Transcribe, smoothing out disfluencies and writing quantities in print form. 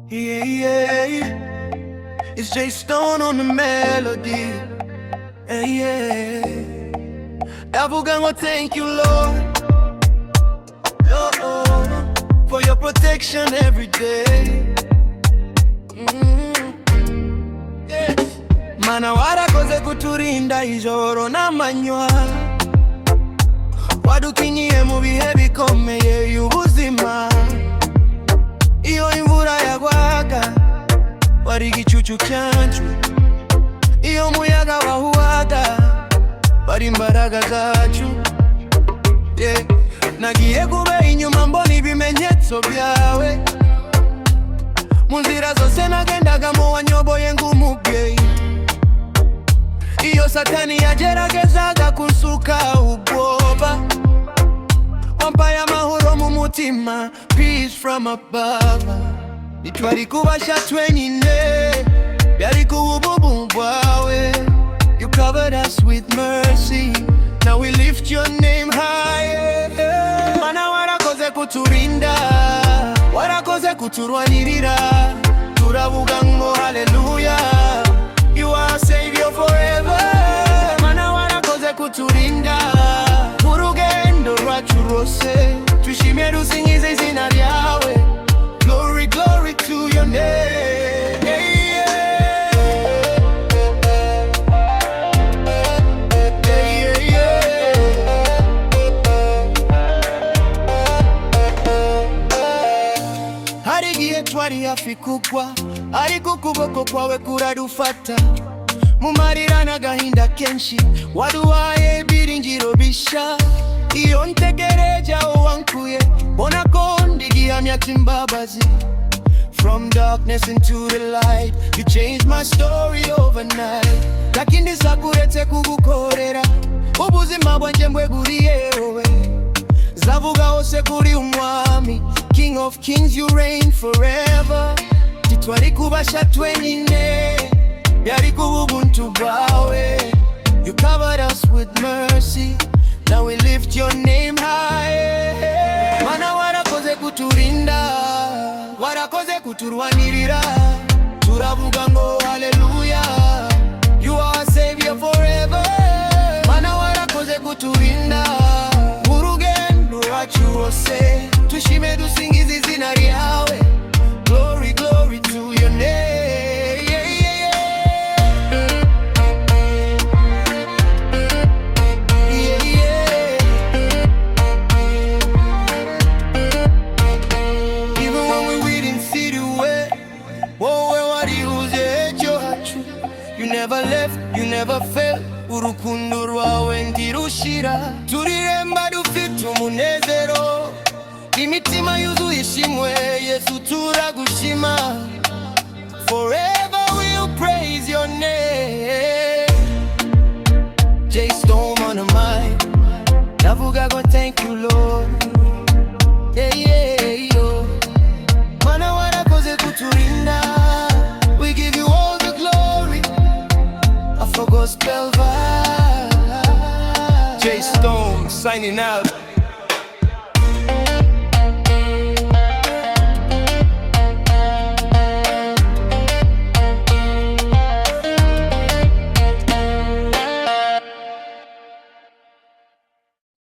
Yeah, yeah. It's J Stone on the melody. Yeah. Davugango, thank you, Lord. Oh, for your protection every day. Yeah. Mana warakoze kuturinda ijoro n'amanywa, wadukinyiye mu bihe bikomeye y'ubuzima. Iyo imvura yagwaga wari igicucu cyancu, iyo muyaga wahuhaga wari imbaraga zacu. Yeah. Nagiye kube inyuma mbona ibimenyetso byawe, mu nzira zose nagendagamo wanyoboye nk'umubyeyi. Iyo satani yageragezaga kunsuka ubwoba, wampaye amahoro mu mutima, peace from above. Ntitwari kubasha twenyine, byari kuba ubumuntu bwawe. You covered us with mercy, now we lift your name higher. Mana warakoze kuturinda, warakoze kuturwanirira, turavuga ngo hallelujah. You are savior forever. Mana warakoze kuturinda, urugendo rwacu rwose twishimye dusingize izina ryawe. Glory, glory to your name. Yeah, yeah. Hari igihe twari hafi kugwa, ariko ukuboko kwawe kuradufata. Mu marira n'agahinda kenshi waduhaye ibyiringiro bishya. Iyo ntegereje aho wankuye, mbona ko ndi gihamya cy'imbabazi. From darkness into the light, you changed my story overnight. Lakini sakuretse kugukorera, ubuzima bwanjye mbweguriye wowe. Zavuga hose kuri umwami, King of kings, you reign forever. Titwari kubasha twenyine, byari kuba ubuntu bwawe. You covered us with mercy, now we lift your name high. Mana warakoze kuturinda, warakoze kuturwanirira, turavuga ngo hallelujah. You are savior forever. Mana warakoze kuturinda, urugendo rwacu rwose twishime dusingize izina ryawe. Glory, glory to your name. You never left, you never failed. Urukundo rwawe ntirushira, turiremba dufite umunezero, imitima yuzuye ishimwe. Yesu turagushima, forever we'll praise your name. J Stone on the mic, ndavuga ngo thank you Lord. Yeah, yeah, yo. Mana warakoze kuturinda, we give you all the glory. For gospel vibe. J Stone signing out.